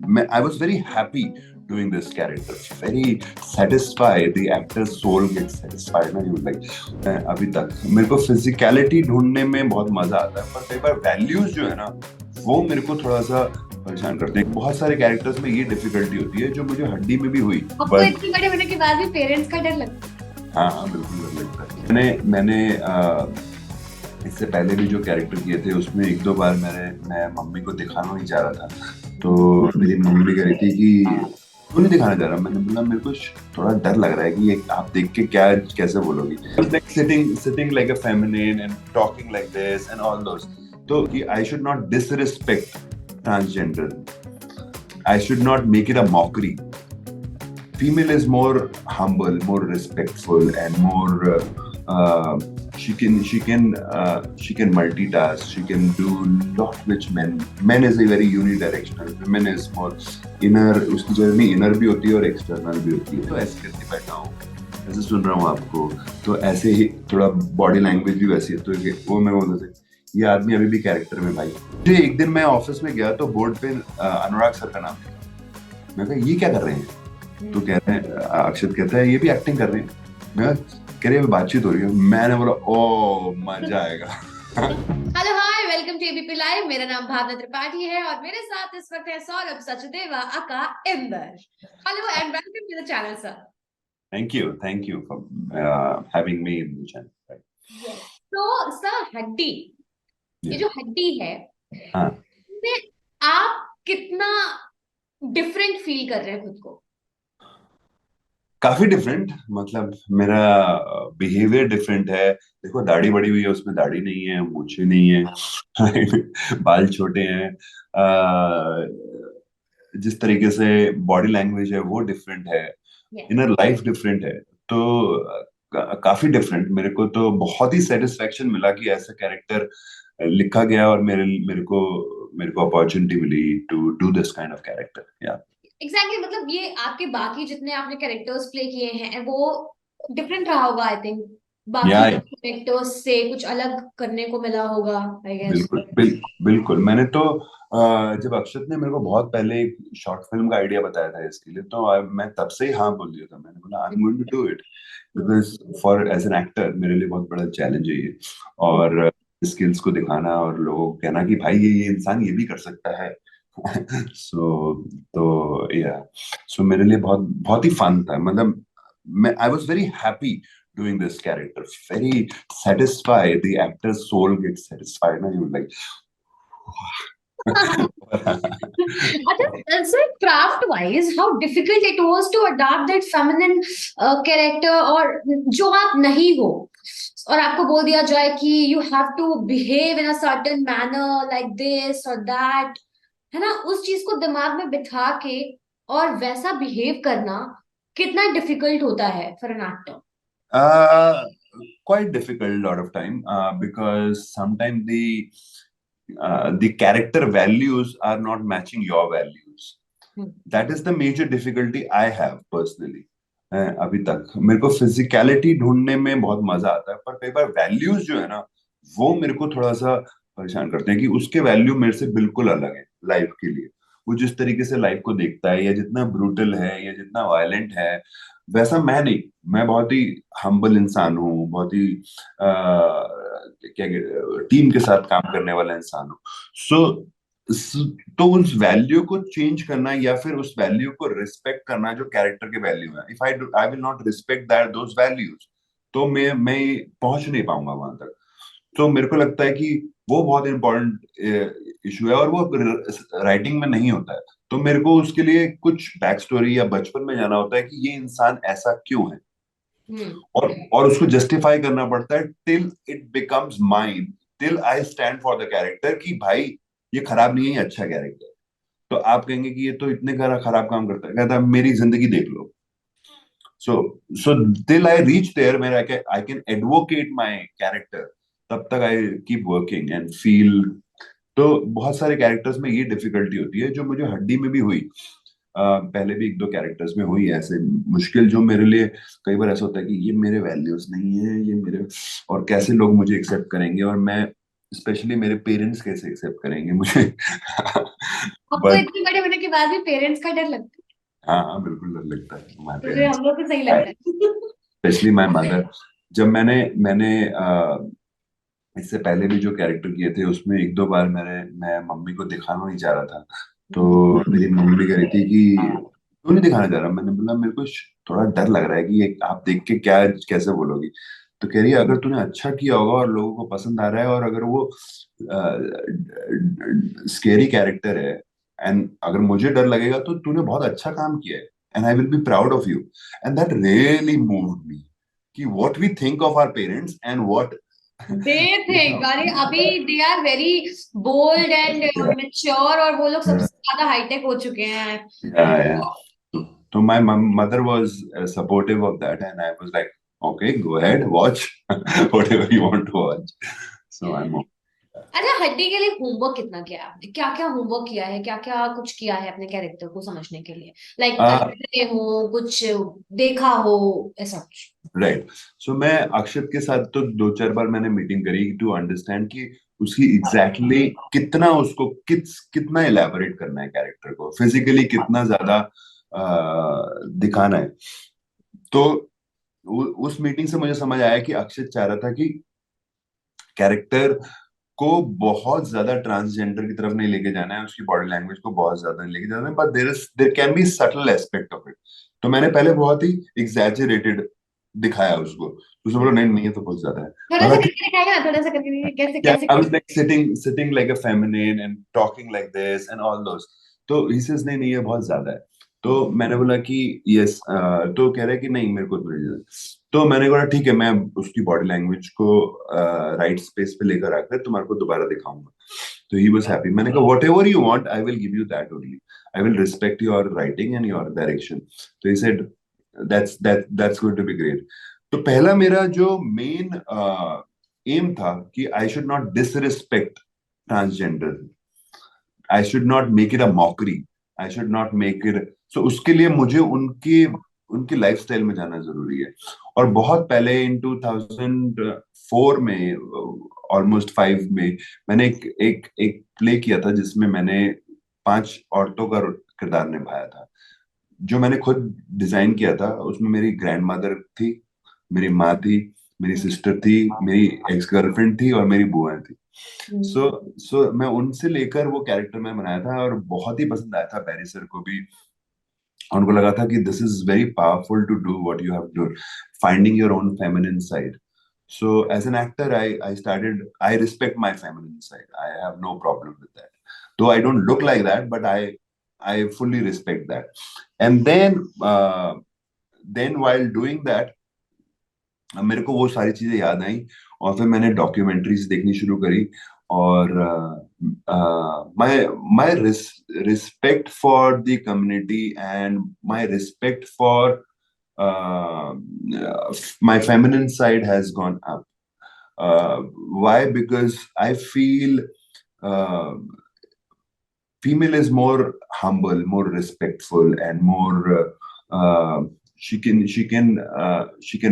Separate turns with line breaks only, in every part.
मैं I was very happy doing this character, very satisfied, the actor's soul gets satisfied ना, you like अभी तक मेरे को फिजिकलिटी ढूंढने में बहुत मजा आता है, पर कई बार वैल्यूज जो है ना वो मेरे को थोड़ा सा परेशान करते हैं। बहुत सारे कैरेक्टर्स में ये डिफिकल्टी होती है जो मुझे हड्डी में भी हुई।
आपको इतने बड़े होने के बाद भी पेरेंट्स का डर लगता है?
हाँ हाँ, बिल्कुल डर लगता है। मैंने इससे पहले भी जो कैरेक्टर किए थे उसमें एक दो बार मैं मम्मी को दिखाना नहीं चाह रहा था, तो मेरी मम्मी कह रही थी कि क्यों नहीं दिखाना चाह रहा। मैंने बोला मेरे को थोड़ा डर लग रहा है कि ये आप देख के क्या कैसे बोलोगी। like sitting like a feminine and talking like this and all those, तो I should not disrespect transgender, I should not make it a mockery. Female is more humble, more respectful, and more she can multitask. She can do lot which men is a very unidirectional. Women is more inner. उसकी journey inner भी होती है और external भी होती है। तो ऐसे करके बैठा हूँ, ऐसे सुन रहा हूँ आपको, तो ऐसे ही थोड़ा बॉडी लैंग्वेज भी वैसी है। तो वो मैं बोलता था ये आदमी अभी भी कैरेक्टर में भाई। तो एक दिन मैं ऑफिस में गया तो बोर्ड पे अनुराग सर का नाम था। मैं कहा ये क्या कर रहे हैं? तो कह रहे हैं, अक्षत कहता है ये भी एक्टिंग कर रहे हैं। मैं कह रही बातचीत हो रही है। मैंने बोला ओ मजा आएगा।
Hello hi, welcome to ABP live. मेरा नाम भावना त्रिपाठी है और मेरे साथ इस वक्त है Saurabh Sachdeva aka Inder. Hello and welcome to the channel sir.
Thank you for having me in the channel.
तो सर हड्डी, ये जो हड्डी है,
हाँ,
इसमें आप कितना डिफरेंट फील कर रहे हैं खुद को?
काफी डिफरेंट, मतलब मेरा बिहेवियर डिफरेंट है। देखो दाढ़ी बड़ी हुई है, उसमें दाढ़ी नहीं है, मूछें नहीं है, बाल छोटे हैं। जिस तरीके से बॉडी लैंग्वेज है वो डिफरेंट है, इनर लाइफ डिफरेंट है। तो काफी डिफरेंट। मेरे को तो बहुत ही सेटिस्फेक्शन मिला कि ऐसा कैरेक्टर लिखा गया और मेरे को अपॉर्चुनिटी मिली to do this kind of character. या
एग्जैक्टली मतलब ये आपके बाकी जितने आपने कैरेक्टर्स प्ले किए हैं वो डिफरेंट रहा होगा आई थिंक। बाकी
या
कैरेक्टर्स से कुछ अलग करने को मिला होगा आई गेस।
बिल्कुल मैंने तो जब अक्षत ने मेरे को बहुत पहले एक शॉर्ट फिल्म का आइडिया बताया था इसके लिए, तो मैं तब से ही हाँ बोल दिया था। मैंने बोला I am going to do it because for as an actor मेरे लिए बहुत बड़ा चैलेंज है ये। और स्किल्स को दिखाना और लोगों को कहना कि भाई ये इंसान ये भी कर सकता है। सो तो या सो मेरे लिए बहुत बहुत ही फन था। मतलब मैं I was very happy doing this character, very satisfied, the actor's soul gets satisfied ना, you like
अच्छा sir, craft wise how difficult it was to adopt that feminine character, और जो आप नहीं हो और आपको बोल दिया जाए कि you have to behave in a certain manner like this और दैट, है ना, उस चीज को दिमाग में बिठा के और वैसा बिहेव करना कितना डिफिकल्ट होता है for an actor?
uh, quite difficult lot of time because sometimes the character values are not matching your values. That is the major difficulty I have personally. अभी तक मेरे को फिजिकलिटी ढूंढने में बहुत मजा आता है, पर कई बार वैल्यूज जो है ना वो मेरे को थोड़ा सा परेशान करते हैं कि उसके वैल्यू मेरे से बिल्कुल अलग है लाइफ के लिए। वो जिस तरीके से लाइफ को देखता है या जितना ब्रूटल है या जितना वायलेंट है वैसा मैं नहीं। मैं बहुत ही हम्बल इंसान हूँ, बहुत ही क्या टीम के साथ काम करने वाला इंसान हूँ। सो तो उस वैल्यू को चेंज करना या फिर उस वैल्यू को रिस्पेक्ट करना जो कैरेक्टर के वैल्यू है, if I will not respect that those values, तो मैं पहुंच नहीं पाऊंगा वहां तक। तो मेरे को लगता है कि वो बहुत इंपॉर्टेंट इशू है और वो राइटिंग में नहीं होता है। तो मेरे को उसके लिए कुछ बैक स्टोरी या बचपन में जाना होता है कि ये इंसान ऐसा क्यों है, और उसको जस्टिफाई करना पड़ता है till it becomes mine, till I stand for the character कि भाई ये खराब नहीं है, ये अच्छा कैरेक्टर। तो आप कहेंगे कि ये तो इतने खराब काम करता है, कहता है मेरी जिंदगी देख लो। So so till I reach there where I can advocate my character, तब तक I keep working and feel. तो बहुत सारे कैरेक्टर्स में ये डिफिकल्टी होती है जो मुझे हड्डी में भी हुई। पहले भी एक दो कैरेक्टर्स में हुई ऐसे मुश्किल, जो मेरे लिए कई बार ऐसा होता है कि ये मेरे वैल्यूज नहीं है, ये मेरे, और कैसे लोग मुझे एक्सेप्ट करेंगे। और मैं स्पेशली मेरे पेरेंट्स कैसे एक्सेप्ट करेंगे मुझे.
आपको
बट
इतने बड़े होने के बाद भी पेरेंट्स का डर लगता
हाँ हाँ, बिल्कुल डर लगता है माय
है? मुझे
पेरेंट्स,
हम लोग को सही लगता है।
Specially my mother. जब मैंने मैंने इससे पहले भी जो कैरेक्टर किए थे उसमें एक दो बार मैं मम्मी को दिखाना नहीं चाह रहा था. तो मेरी मम्मी कह रही थी कि क्यों नहीं दिखाना चाह रहा. मैंने बोला मेरे को थोड़ा डर लग रहा है कि ये आप देख के क्या कैसे बोलोगी. तो कह रही है अगर तूने अच्छा किया होगा और लोगों को पसंद आ रहा है और अगर वो स्केरी कैरेक्टर है एंड अगर मुझे डर लगेगा तो तूने बहुत अच्छा काम किया है and I will be proud of you. And that really moved me कि what we think of our parents and what.
They think, अरे अभी they are very bold and mature, और वो लोग सबसे ज्यादा हाईटेक हो चुके हैं।
Yeah, yeah. So my mother was supportive of that, and I was like, okay, go ahead, watch whatever you want to watch. So I'm okay.
अच्छा, हड्डी के लिए होमवर्क कितना किया है आपने? क्या क्या होमवर्क किया है, क्या क्या कुछ किया है अपने कैरेक्टर को समझने के लिए? लाइक
Uh,
पढ़े हो कुछ, देखा हो, ऐसा कुछ?
right. So मैं अक्षत के साथ तो दो चार बार मैंने मीटिंग करी टू अंडरस्टैंड कि उसकी एग्जैक्टली कितना उसको कितना इलेबोरेट करना है कैरेक्टर को, फिजिकली कितना ज्यादा दिखाना है. तो उस मीटिंग से मुझे समझ आया कि अक्षत चाह रहा था कि कैरेक्टर को बहुत ज्यादा ट्रांसजेंडर की तरफ नहीं लेके जाना है, उसकी बॉडी लैंग्वेज को बहुत ज्यादा नहीं लेके जाना है, but there can be subtle aspect of it. तो मैंने पहले बहुत ही एग्जैजरेटेड दिखाया उसको, तो उसने बोला नहीं नहीं ये तो बहुत ज्यादा है.
थोड़ा सा
हालांकि
करके दिखाएगा ना, थोड़ा सा करके दिखाइए, कैसे
yeah,
कैसे?
I was like sitting like a feminine and talking like this and all those. तो he says नहीं नहीं ये बहुत ज्यादा है. तो मैंने बोला कि यस. तो कह रहा है कि नहीं मेरे को तो नहीं ज्यादा. तो मैंने बोला ठीक है मैं उसकी बॉडी लैंग्वेज को राइट स्पेस पे लेकर आकर तुम्हारे को दोबारा दिखाऊंगा. तो ही वाज हैप्पी. मैंने कहा whatever you want I will give you that only. I will respect your writing and your direction. तो he said that's going to be great. तो पहला मेरा जो मेन एम था कि I should not disrespect transgender. I should not make it a mockery. I should not make it. So उसके लिए मुझे उनकी उनकी लाइफस्टाइल में जाना जरूरी है. और बहुत पहले इन 2004 में, ऑलमोस्ट 5 में, मैंने एक प्ले किया था जिसमें मैंने 5 औरतों का किरदार निभाया था, जो मैंने खुद डिजाइन किया था. उसमें मेरी ग्रैंड मदर थी, मेरी माँ थी, मेरी सिस्टर थी, मेरी एक्स गर्लफ्रेंड थी और मेरी बुआ थी. सो सो मैं उनसे लेकर वो कैरेक्टर मैं बनाया था और बहुत ही पसंद आया था बैरी सर को भी. और उनको लगा था कि this is very powerful to do what you have do, finding your own feminine side. So as an actor, I respect my feminine side. I have no problem with that. Though I don't look like that, but I fully respect that. And then while doing that, मेरे को वो सारी चीजें याद आई और फिर मैंने documentaries देखनी शुरू करी. और my my respect for the community and my respect for my feminine side has gone up. Why? Because I feel uh, female is more humble, more respectful, and more. She can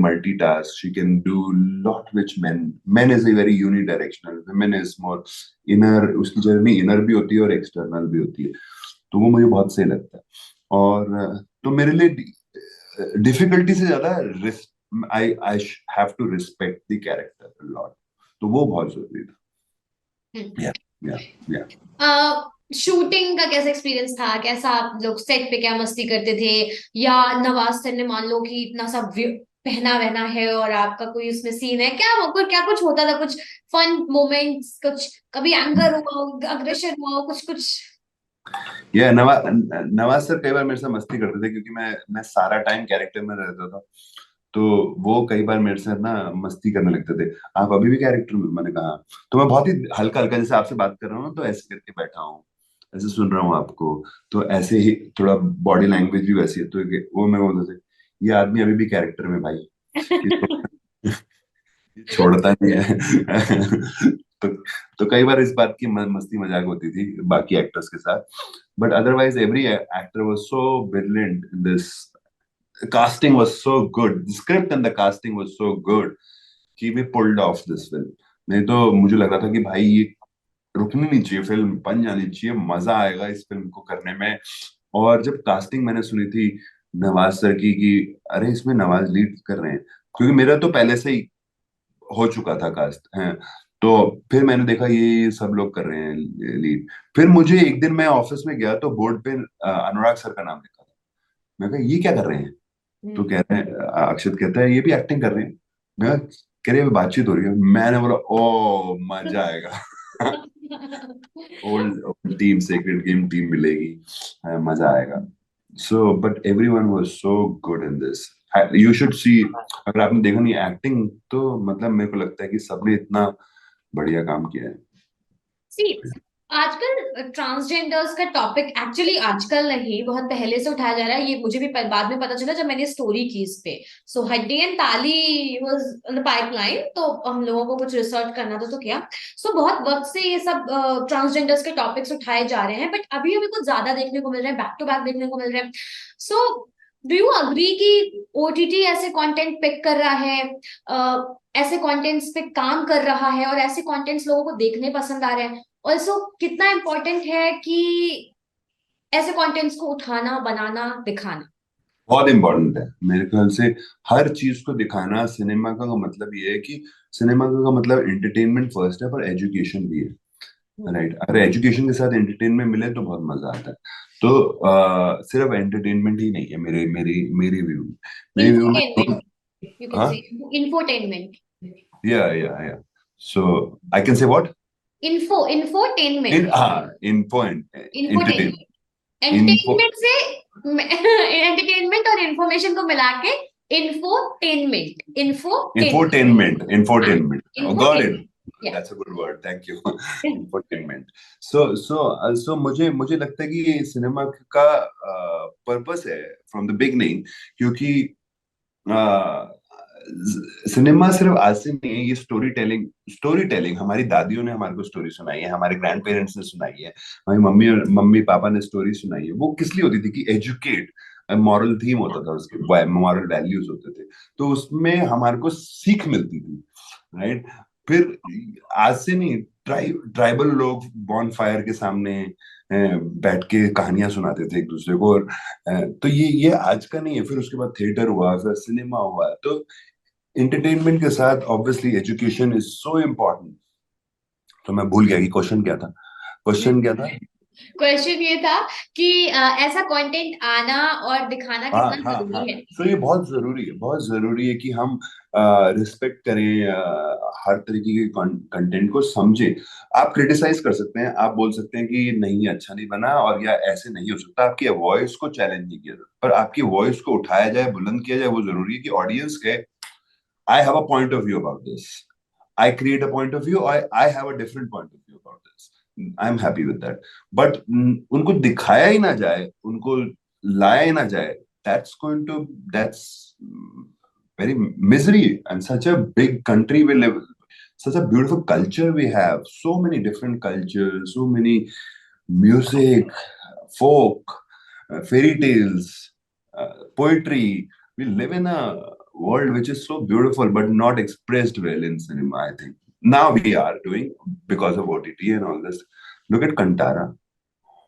multitask. She can do lot which men is a very unidirectional. Women is more inner. उसकी journey inner भी होती है और external भी होती है. तो वो मुझे बहुत सही लगता है. और तो मेरे लिए डिफिकल्टी से ज्यादा I have to respect the character a lot. तो वो बहुत जरूरी था. या या या
शूटिंग का कैसा एक्सपीरियंस था? कैसा आप लोग सेट पे क्या मस्ती करते थे? या नवाज सर ने मान लो कि इतना सब पहना वहना है और आपका कोई उसमें सीन है क्या, क्या कुछ होता था, कुछ फन मोमेंट्स, कुछ कभी एंगर हुआ हो, अग्रेशन हुआ हो, कुछ कुछ?
या नवाज सर कई बार मेरे से मस्ती करते थे क्योंकि मैं सारा टाइम कैरेक्टर में रहता था. तो वो कई बार मेरे से ना मस्ती करने लगते थे. आप अभी भी कैरेक्टर में? मैंने कहा. तो मैं बहुत ही हल्का हल्का जैसे आपसे बात कर रहा हूँ तो ऐसे करके बैठा हूँ, ऐसे सुन रहा हूँ आपको. तो ऐसे ही थोड़ा बॉडी लैंग्वेज भी वैसी है. तो वो मैं बोलते थे ये आदमी अभी भी कैरेक्टर में भाई, ये छोड़ता नहीं है. तो तो कई बार इस बात की मस्ती मजाक होती थी बाकी एक्टर्स के साथ. But otherwise every actor was so brilliant in this. Casting was so good. The script and the casting was so good. He we pulled off this film. नहीं तो मुझे लग रहा था कि भाई ये रुकनी नहीं चाहिए, फिल्म बन जानी चाहिए, मजा आएगा इस फिल्म को करने में। और जब कास्टिंग मैंने सुनी थी नवाज सर की कि अरे इसमें नवाज लीड कर रहे हैं, क्योंकि मेरा तो पहले से ही हो चुका था कास्ट है, तो फिर मैंने देखा ये सब लोग कर रहे हैं लीड। फिर मुझे एक दिन मैं ऑफिस में गया तो बोर्ड पे अनुराग सर का नाम लिखा था। मैं कहा ये क्या कर रहे हैं? तो
हम्म।
कह रहे हैं अक्षत कहता है ये भी एक्टिंग कर रहे हैं। मैं कहा, कह रहे हैं, बातचीत हो रही है। मैंने बोला ओ मजा आएगा। Old team, sacred game team मिलेगी, मजा आएगा। So but everyone was so good in this, you should see. अगर आपने देखा नहीं एक्टिंग तो मतलब मेरे को लगता है कि सबने इतना बढ़िया काम किया है।
सी, आजकल ट्रांसजेंडर्स का टॉपिक एक्चुअली आजकल नहीं, बहुत पहले से उठाया जा रहा है। ये मुझे भी बाद में पता चला जब मैंने स्टोरी की इस पे। सो हड्डी एंड ताली वाज ऑन द पाइपलाइन, तो हम लोगों को कुछ रिसर्च करना था तो किया। सो बहुत वक्त से ये सब ट्रांसजेंडर्स के टॉपिक्स उठाए जा रहे हैं, बट अभी अभी कुछ ज्यादा देखने को मिल रहे हैं, बैक टू बैक देखने को मिल रहे हैं। सो डू यू अग्री कि ओटीटी ऐसे कंटेंट पिक कर रहा है, ऐसे कंटेंट्स पे काम कर रहा है, और ऐसे कंटेंट्स लोगों को देखने पसंद आ रहे हैं? ऑल्सो कितना इम्पोर्टेंट है कि ऐसे कंटेंट्स को उठाना, बनाना, दिखाना?
बहुत इंपॉर्टेंट है मेरे ख्याल से। हर चीज को दिखाना सिनेमा का मतलब ये है कि सिनेमा का मतलब एंटरटेनमेंट फर्स्ट है, पर एजुकेशन भी है।
हम्म।
राइट, अगर एजुकेशन के साथ एंटरटेनमेंट मिले तो बहुत मजा आता है। तो सिर्फ एंटरटेनमेंट ही नहीं है मेरे मेरी मेरे व्यू में।
इंफोटेनमेंट, यू कैन
हाँ,
say infotainment.
Yeah so I can say what
infotainment.
इन, हाँ, info and entertain,
infotainment,
info,
entertainment से एंटरटेनमेंट और इंफॉर्मेशन को मिला के इंफोटेनमेंट, इंफोटेनमेंट। हाँ,
infotainment, got it,
infotainment. Yeah
that's a good word, thank you. Infotainment. So मुझे मुझे लगता है कि ये सिनेमा का पर्पस है फ्रॉम द बिगनिंग, क्योंकि सिनेमा सिर्फ आज से नहीं है, ये स्टोरी टेलिंग हमारी दादियों ने हमारे को स्टोरी सुनाई है, हमारे ग्रैंड पेरेंट्स ने सुनाई है, हमारी मम्मी और मम्मी पापा ने स्टोरी सुनाई है। वो किस लिए होती थी कि एजुकेट, मॉरल थीम होता था उसके, मॉरल वैल्यूज होते थे, तो उसमें हमारे को सीख मिलती थी। राइट। फिर आज से नहीं, ट्राइबल लोग बॉन फायर के सामने बैठ के कहानियां सुनाते थे एक दूसरे को, और तो ये आज का नहीं है। फिर उसके बाद थिएटर हुआ, फिर सिनेमा हुआ, तो एंटरटेनमेंट के साथ obviously education is so important. तो मैं भूल गया कि क्वेश्चन क्या था। क्वेश्चन क्या था?
क्वेश्चन ये था कि ऐसा कंटेंट आना और दिखाना
हाँ
कितना
हाँ हाँ।
जरूरी है?
तो ये बहुत जरूरी है, बहुत जरूरी है कि हम रिस्पेक्ट करें, हर तरीके के कंटेंट को समझें। आप क्रिटिसाइज कर सकते हैं, आप बोल सकते हैं कि नहीं अच्छा नहीं बना, और या ऐसे नहीं हो सकता, आपकी वॉइस को चैलेंज नहीं किया जाता, पर आपकी वॉइस को उठाया जाए, बुलंद किया जाए, वो जरूरी है कि ऑडियंस के I have a point of view about this, I create a point of view, I have a different point of view about this. I'm happy with that. But उनको दिखाया ही ना जाए, उनको लाया ही ना जाए, that's going to, that's very misery, and such a big country we live, such a beautiful culture we have, so many different cultures, so many music, folk, fairy tales, poetry. We live in a world which is so beautiful but not expressed well in cinema, I think. Now we are doing because of OTT and all this. Look at Kantara.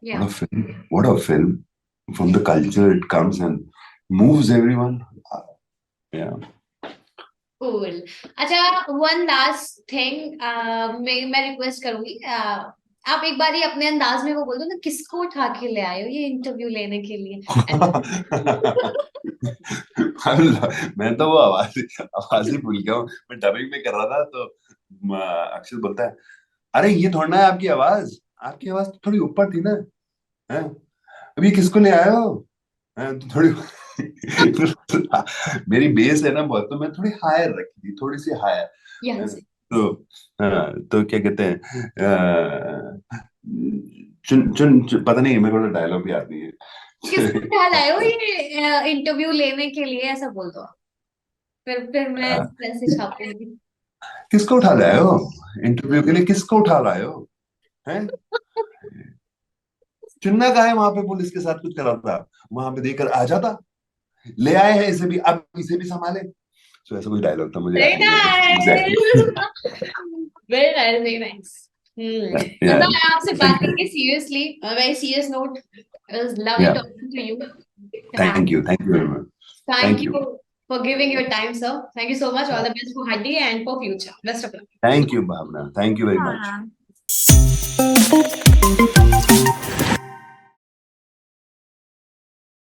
What
या
a film. What a film. From the culture it comes and moves everyone. Yeah.
Cool. अच्छा, one last thing, मैं request करूंगी, आप एक बार ही अपने अंदाज में वो बोल दो ना, किसको उठा के ले आए हो ये इंटरव्यू लेने के लिए?
मैं तो वो आवाज ही भूल गया हूँ। मैं डबिंग में कर रहा था तो अक्षत बोलता है अरे ये थोड़ा ना है आपकी आवाज, आपकी आवाज तो थोड़ी ऊपर थी ना, हैं? अभी किसको ले आए हो? हैं? तो थोड़ी मेरी बेस है ना बहुत, तो मैं थोड़ी हायर रखी थी, थोड़ी सी हायर।
यस।
तो तो क्या कहते हैं, पता नहीं, मेरे को डायलॉग भी याद नहीं
किसको उठा
है।
लाए हो ये इंटरव्यू लेने के लिए, ऐसा बोल दो। फिर मैं ऐसे छापूंगी।
किसको उठा लाए हो इंटरव्यू के लिए? किसको उठा लाए हो? हैं? चुनना का है वहां पे, पुलिस के साथ कुछ करा था, वहां पे देकर आ जाता, ले आए हैं इसे भी, अब इसे भी संभाले। तो ऐसा कोई डायलॉग था, मुझे याद
वेरी
नहीं है
nice.
Exactly.
Very nice, very nice.
Yeah.
तो मैं आपसे बात
Thank you.
करके seriously, very serious note. It was lovely
Yeah.
talking to you.
Thank you. Thank you very much.
Thank
Thank
you
you.
for giving your time, sir. Thank you so much. All the best for Hadi and for future. Best of luck.
Thank you, Bhavna. Thank you very much.
हाँ